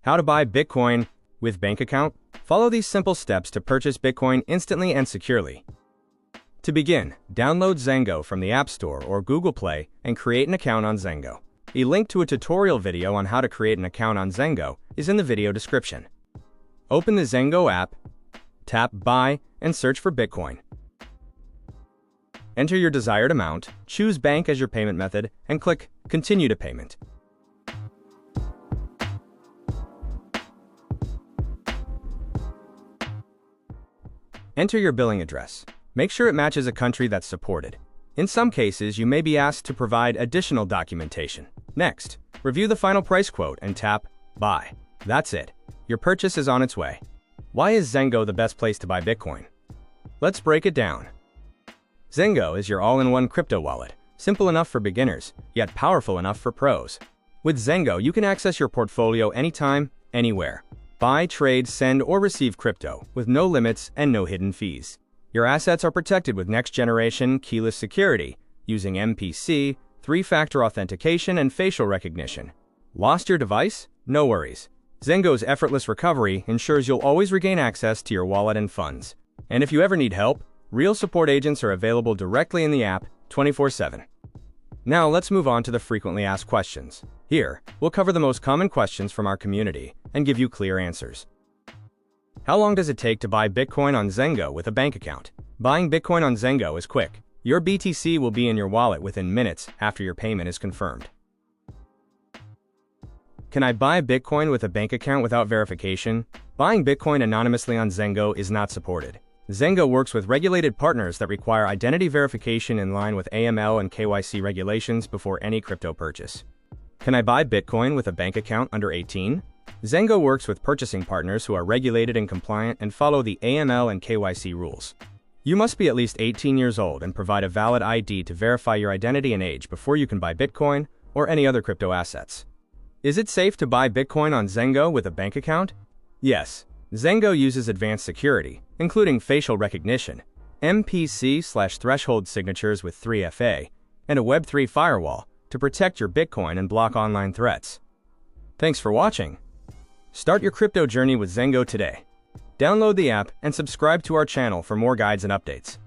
How to buy Bitcoin with bank account? Follow these simple steps to purchase Bitcoin instantly and securely. To begin, download Zengo from the App Store or Google Play and create an account on Zengo. A link to a tutorial video on how to create an account on Zengo is in the video description. Open the Zengo app, tap Buy, and search for Bitcoin. Enter your desired amount, choose bank as your payment method, and click Continue to Payment. Enter your billing address. Make sure it matches a country that's supported. In some cases, you may be asked to provide additional documentation. Next, review the final price quote and tap Buy. That's it. Your purchase is on its way. Why is Zengo the best place to buy Bitcoin? Let's break it down. Zengo is your all-in-one crypto wallet, simple enough for beginners, yet powerful enough for pros. With Zengo, you can access your portfolio anytime, anywhere. Buy, trade, send, or receive crypto with no limits and no hidden fees. Your assets are protected with next-generation keyless security using MPC, 3-factor authentication, and facial recognition. Lost your device? No worries. Zengo's effortless recovery ensures you'll always regain access to your wallet and funds. And if you ever need help, real support agents are available directly in the app 24/7. Now let's move on to the frequently asked questions. Here, we'll cover the most common questions from our community and give you clear answers. How long does it take to buy Bitcoin on Zengo with a bank account? Buying Bitcoin on Zengo is quick. Your BTC will be in your wallet within minutes after your payment is confirmed. Can I buy Bitcoin with a bank account without verification? Buying Bitcoin anonymously on Zengo is not supported. Zengo works with regulated partners that require identity verification in line with AML and KYC regulations before any crypto purchase. Can I buy Bitcoin with a bank account under 18? Zengo works with purchasing partners who are regulated and compliant and follow the AML and KYC rules. You must be at least 18 years old and provide a valid ID to verify your identity and age before you can buy Bitcoin or any other crypto assets. Is it safe to buy Bitcoin on Zengo with a bank account? Yes. Zengo uses advanced security, including facial recognition, MPC/threshold signatures with 3FA, and a Web3 firewall to protect your Bitcoin and block online threats. Thanks for watching. Start your crypto journey with Zengo today. Download the app and subscribe to our channel for more guides and updates.